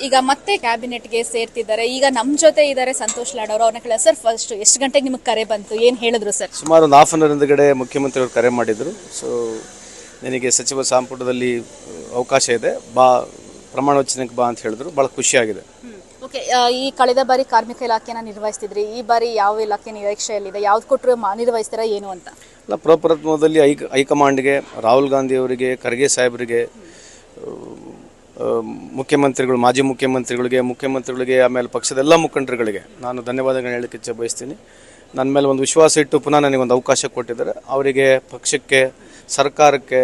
ಈಗ ಮತ್ತೆ ಕ್ಯಾಬಿನೆಟ್ಗೆ ಸೇರ್ತಿದ್ದಾರೆ. ಈಗ ನಮ್ಮ ಜೊತೆ ಇದ್ದಾರೆ ಸಂತೋಷ್ ಲಾಡ್ ಅವರು. ಅವ್ರನ್ನ ಕೇಳ ಸರ್, ಫಸ್ಟ್ ಎಷ್ಟು ಗಂಟೆಗೆ ನಿಮಗೆ ಕರೆ ಬಂತು, ಏನು ಹೇಳಿದ್ರು ಸರ್? ಸುಮಾರು ಒಂದು ಹಾಫ್ ಅನ್ ಅವರ್ ಹಿಂದಗಡೆ ಮುಖ್ಯಮಂತ್ರಿಗಳು ಕರೆ ಮಾಡಿದ್ರು. ಸೊ ನಿನಗೆ ಸಚಿವ ಸಂಪುಟದಲ್ಲಿ ಅವಕಾಶ ಇದೆ, ಬಾ ಪ್ರಮಾಣ ವಚನಕ್ಕೆ ಬಾ ಅಂತ ಹೇಳಿದ್ರು. ಭಾಳ ಖುಷಿಯಾಗಿದೆ. ಓಕೆ, ಈ ಕಳೆದ ಬಾರಿ ಕಾರ್ಮಿಕ ಇಲಾಖೆನ ನಿರ್ವಹಿಸ್ತಿದ್ರಿ, ಈ ಬಾರಿ ಯಾವ ಇಲಾಖೆ ನಿರೀಕ್ಷೆಯಲ್ಲಿದೆ, ಯಾವ್ದು ಕೊಟ್ಟರು ನಿರ್ವಹಿಸ್ತೀರಾ ಏನು ಅಂತ? ಅಲ್ಲ, ಪ್ರಪ್ರಥಮದಲ್ಲಿ ಹೈಕಮಾಂಡ್ಗೆ, ರಾಹುಲ್ ಗಾಂಧಿ ಅವರಿಗೆ, ಖರ್ಗೆ ಸಾಹೇಬರಿಗೆ, ಮುಖ್ಯಮಂತ್ರಿಗಳು, ಮಾಜಿ ಮುಖ್ಯಮಂತ್ರಿಗಳಿಗೆ, ಆಮೇಲೆ ಪಕ್ಷದ ಎಲ್ಲ ಮುಖಂಡರುಗಳಿಗೆ ನಾನು ಧನ್ಯವಾದಗಳನ್ನ ಹೇಳಕ್ಕೆ ಇಚ್ಛೆ ಬಯಸ್ತೀನಿ. ನನ್ನ ಮೇಲೆ ಒಂದು ವಿಶ್ವಾಸ ಇಟ್ಟು ಪುನಃ ನನಗೊಂದು ಅವಕಾಶ ಕೊಟ್ಟಿದ್ದಾರೆ. ಅವರಿಗೆ, ಪಕ್ಷಕ್ಕೆ, ಸರ್ಕಾರಕ್ಕೆ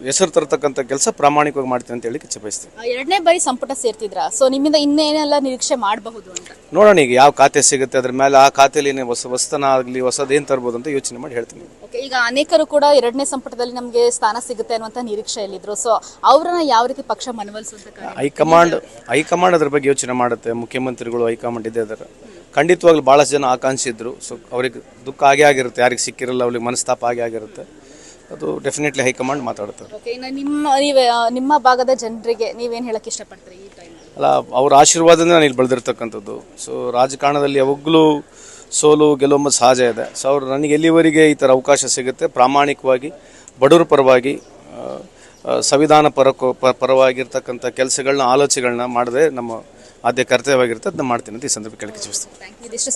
ಹೆಸರು ತರತಕ್ಕಂಥ ಕೆಲಸ ಪ್ರಾಮಾಣಿಕವಾಗಿ ಮಾಡ್ತೀನಿ ಅಂತ ಹೇಳಿ ಇಚ್ಛೆ ಬಯಸ್ತೀನಿ. ಎರಡನೇ ಬಾರಿ ಸಂಪುಟ ಸೇರ್ತಿದ್ರ, ಸೊ ನಿಮ್ಮಿಂದ ಇನ್ನೇನೆಲ್ಲ ನಿರೀಕ್ಷೆ ಮಾಡಬಹುದು ಅಂತ ನೋಡೋಣ. ಈಗ ಯಾವ ಖಾತೆ ಸಿಗುತ್ತೆ, ಅದ್ರ ಮೇಲೆ ಆ ಖಾತೆಯಲ್ಲಿ ಹೊಸತನ ಆಗಲಿ, ಹೊಸದೇನು ತರ್ಬೋದು ಅಂತ ಯೋಚನೆ ಮಾಡಿ ಹೇಳ್ತೀನಿ. ಓಕೆ, ಈಗ ಅನೇಕರು ಕೂಡ ಎರಡನೇ ಸಂಪುಟದಲ್ಲಿ ನಮಗೆ ಸ್ಥಾನ ಸಿಗುತ್ತೆ ಅನ್ನುವಂಥ ನಿರೀಕ್ಷೆಯಲ್ಲಿದ್ರು. ಸೊ ಅವ್ರನ್ನ ಯಾವ ರೀತಿ ಪಕ್ಷ ಮನವೊಲಿಸುವಂತ? ಹೈಕಮಾಂಡ್ ಅದ್ರ ಬಗ್ಗೆ ಯೋಚನೆ ಮಾಡುತ್ತೆ. ಮುಖ್ಯಮಂತ್ರಿಗಳು, ಹೈಕಮಾಂಡ್ ಇದೆ ಅದರ ಖಂಡಿತವಾಗ್ಲೂ ಭಾಳಷ್ಟು ಜನ ಆಕಾಂಕ್ಷಿ ಇದ್ರು. ಸೊ ಅವ್ರಿಗೆ ದುಃಖ ಆಗೇ ಆಗಿರುತ್ತೆ, ಯಾರಿಗೆ ಸಿಕ್ಕಿರಲ್ಲ ಅವ್ರಿಗೆ ಮನಸ್ತಾಪ ಆಗಿರುತ್ತೆ. ಅದು ಡೆಫಿನೆಟ್ಲಿ ಹೈಕಮಾಂಡ್ ಮಾತಾಡ್ತಾರೆ. ಓಕೆ, ನಿಮ್ಮ ಭಾಗದ ಜನರಿಗೆ ನೀವೇನು ಹೇಳಕ್ಕೆ ಇಷ್ಟಪಡ್ತೀರಿ ಈ ಟೈಮ್? ಅಲ್ಲ, ಅವ್ರ ಆಶೀರ್ವಾದದಿಂದ ನಾನು ಇಲ್ಲಿ ಬೆಳೆದಿರ್ತಕ್ಕಂಥದ್ದು. ಸೊ ರಾಜಕಾರಣದಲ್ಲಿ ಯಾವಾಗಲೂ ಸೋಲು ಗೆಲುವು ಸಹಜ ಇದೆ. ಸೊ ಅವ್ರು ನನಗೆ ಎಲ್ಲಿವರೆಗೆ ಈ ಥರ ಅವಕಾಶ ಸಿಗುತ್ತೆ, ಪ್ರಾಮಾಣಿಕವಾಗಿ ಬಡವರ ಪರವಾಗಿ, ಸಂವಿಧಾನ ಪರವಾಗಿರ್ತಕ್ಕಂಥ ಕೆಲಸಗಳನ್ನ, ಆಲೋಚನೆಗಳನ್ನ ಮಾಡದೆ ನಮ್ಮ ಆದ್ಯ ಕರ್ತವ್ಯವಾಗಿರುತ್ತೆ, ಅದನ್ನ ಮಾಡ್ತೀನಿ ಅಂತ ಈ ಸಂದರ್ಭ ಕೇಳಕ್ಕೆ ಇಚ್ಛಿಸ್ತೀನಿ. ಇದಿಷ್ಟು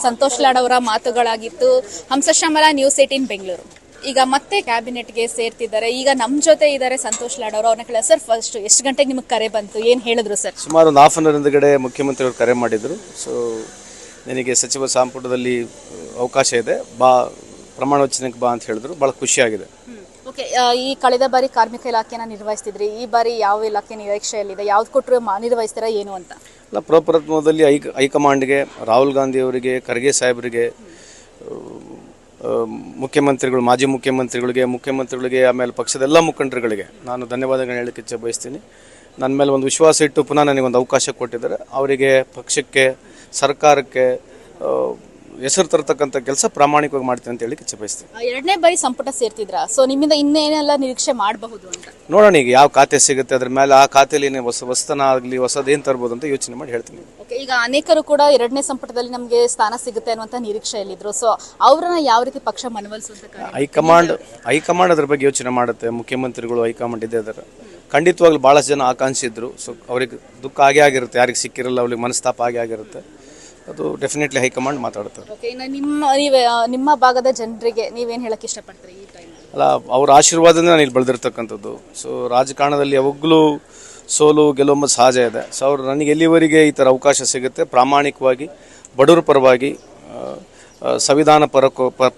ಸಂತೋಷ್ ಲಾಡ್ ಅವರ ಮಾತುಗಳಾಗಿತ್ತು. ಹಂಸಶ್ಯಾಮಲ, ನ್ಯೂಸ್ 18 ಬೆಂಗಳೂರು. ಈಗ ಮತ್ತೆ ಕ್ಯಾಬಿನೆಟ್ಗೆ ಸೇರ್ತಿದ್ದಾರೆ. ಈಗ ನಮ್ಮ ಜೊತೆ ಇದ್ದಾರೆ ಸಂತೋಷ್ ಲಾಡ್ ಅವರು. ಅವ್ರನ್ನ ಕೇಳ ಸರ್, ಫಸ್ಟ್ ಎಷ್ಟು ಗಂಟೆಗೆ ನಿಮಗೆ ಕರೆ ಬಂತು, ಏನು ಹೇಳಿದ್ರು ಸರ್? ಸುಮಾರು ಒಂದು ಹಾಫ್ ಅನ್ ಅವರ್ ಹಿಂದಗಡೆ ಮುಖ್ಯಮಂತ್ರಿಗಳು ಕರೆ ಮಾಡಿದ್ರು. ಸೊ ನಿನಗೆ ಸಚಿವ ಸಂಪುಟದಲ್ಲಿ ಅವಕಾಶ ಇದೆ, ಬಾ ಪ್ರಮಾಣ ವಚನಕ್ಕೆ ಬಾ ಅಂತ ಹೇಳಿದ್ರು. ಭಾಳ ಖುಷಿಯಾಗಿದೆ. ಓಕೆ, ಈ ಕಳೆದ ಬಾರಿ ಕಾರ್ಮಿಕ ಇಲಾಖೆನ ನಿರ್ವಹಿಸ್ತಿದ್ರಿ, ಈ ಬಾರಿ ಯಾವ ಇಲಾಖೆ ನಿರೀಕ್ಷೆಯಲ್ಲಿದೆ, ಯಾವ್ದು ಕೊಟ್ಟರು ನಿರ್ವಹಿಸ್ತೀರಾ ಏನು ಅಂತ? ಅಲ್ಲ, ಪ್ರಪ್ರಥಮದಲ್ಲಿ ಹೈಕಮಾಂಡ್ಗೆ, ರಾಹುಲ್ ಗಾಂಧಿ ಅವರಿಗೆ, ಖರ್ಗೆ ಸಾಹೇಬರಿಗೆ, ಮುಖ್ಯಮಂತ್ರಿಗಳು, ಮಾಜಿ ಮುಖ್ಯಮಂತ್ರಿಗಳಿಗೆ, ಆಮೇಲೆ ಪಕ್ಷದ ಎಲ್ಲ ಮುಖಂಡರುಗಳಿಗೆ ನಾನು ಧನ್ಯವಾದಗಳನ್ನ ಹೇಳಕ್ಕೆ ಇಚ್ಛೆ ಬಯಸ್ತೀನಿ. ನನ್ನ ಮೇಲೆ ಒಂದು ವಿಶ್ವಾಸ ಇಟ್ಟು ಪುನಃ ನನಗೊಂದು ಅವಕಾಶ ಕೊಟ್ಟಿದ್ದಾರೆ. ಅವರಿಗೆ, ಪಕ್ಷಕ್ಕೆ, ಸರ್ಕಾರಕ್ಕೆ ಹೆಸರು ತರತಕ್ಕಂಥ ಕೆಲಸ ಪ್ರಾಮಾಣಿಕವಾಗಿ ಮಾಡ್ತೀನಿ ಅಂತ ಹೇಳಿ ಇಚ್ಛೆ ಬಯಸ್ತೀನಿ. ಎರಡನೇ ಬಾರಿ ಸಂಪುಟ ಸೇರ್ತಿದ್ರ, ಸೊ ನಿಮ್ಮಿಂದ ಇನ್ನೇನೆಲ್ಲ ನಿರೀಕ್ಷೆ ಮಾಡಬಹುದು ಅಂತ? ನೋಡೋಣ. ಈಗ ಯಾವ ಖಾತೆ ಸಿಗುತ್ತೆ, ಅದ್ರ ಮೇಲೆ ಆ ಖಾತೆಯಲ್ಲಿ ಹೊಸತನ ಆಗಲಿ, ಹೊಸದೇನು ತರ್ಬೋದು ಅಂತ ಯೋಚನೆ ಮಾಡಿ ಹೇಳ್ತೀನಿ. ಓಕೆ, ಈಗ ಅನೇಕರು ಕೂಡ ಎರಡನೇ ಸಂಪುಟದಲ್ಲಿ ನಮಗೆ ಸ್ಥಾನ ಸಿಗುತ್ತೆ ಅನ್ನುವಂಥ ನಿರೀಕ್ಷೆಯಲ್ಲಿದ್ರು. ಸೊ ಅವ್ರನ್ನ ಯಾವ ರೀತಿ ಪಕ್ಷ ಮನವೊಲಿಸುವಂತ? ಹೈಕಮಾಂಡ್ ಅದ್ರ ಬಗ್ಗೆ ಯೋಚನೆ ಮಾಡುತ್ತೆ. ಮುಖ್ಯಮಂತ್ರಿಗಳು, ಹೈಕಮಾಂಡ್ ಇದೆ ಅದರ ಖಂಡಿತವಾಗ್ಲೂ ಭಾಳಷ್ಟು ಜನ ಆಕಾಂಕ್ಷಿ ಇದ್ರು. ಸೊ ಅವ್ರಿಗೆ ದುಃಖ ಆಗೇ ಆಗಿರುತ್ತೆ, ಯಾರಿಗೆ ಸಿಕ್ಕಿರಲ್ಲ ಅವ್ರಿಗೆ ಮನಸ್ತಾಪ ಆಗಿರುತ್ತೆ. ಅದು ಡೆಫಿನೆಟ್ಲಿ ಹೈಕಮಾಂಡ್ ಮಾತಾಡ್ತಾರೆ. ಓಕೆ, ನಿಮ್ಮ ಭಾಗದ ಜನರಿಗೆ ನೀವೇನು ಹೇಳಕ್ಕೆ ಇಷ್ಟಪಡ್ತೀರಿ ಈ ಟೈಮ್? ಅಲ್ಲ, ಅವ್ರ ಆಶೀರ್ವಾದದಿಂದ ನಾನು ಇಲ್ಲಿ ಬೆಳೆದಿರ್ತಕ್ಕಂಥದ್ದು. ಸೊ ರಾಜಕಾರಣದಲ್ಲಿ ಯಾವಾಗಲೂ ಸೋಲು ಗೆಲುವು ಸಹಜ ಇದೆ. ಸೊ ಅವ್ರು ನನಗೆ ಎಲ್ಲಿವರೆಗೆ ಈ ಥರ ಅವಕಾಶ ಸಿಗುತ್ತೆ, ಪ್ರಾಮಾಣಿಕವಾಗಿ ಬಡವರ ಪರವಾಗಿ, ಸಂವಿಧಾನ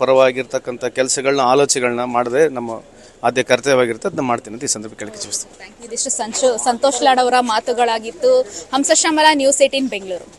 ಪರವಾಗಿರ್ತಕ್ಕಂಥ ಕೆಲಸಗಳನ್ನ, ಆಲೋಚನೆಗಳನ್ನ ಮಾಡದೆ ನಮ್ಮ ಆದ್ಯ ಕರ್ತವ್ಯವಾಗಿರುತ್ತೆ, ಅದನ್ನ ಮಾಡ್ತೀನಿ ಅಂತ ಈ ಸಂದರ್ಭ ಕೇಳಕ್ಕೆ ಇಚ್ಛಿಸ್ತೀನಿ. ಇದಿಷ್ಟು ಸಂತೋಷ್ ಲಾಡ್ ಅವರ ಮಾತುಗಳಾಗಿತ್ತು. ಹಂಸಶ್ಯಾಮಲ, ನ್ಯೂಸ್ 18 ಬೆಂಗಳೂರು.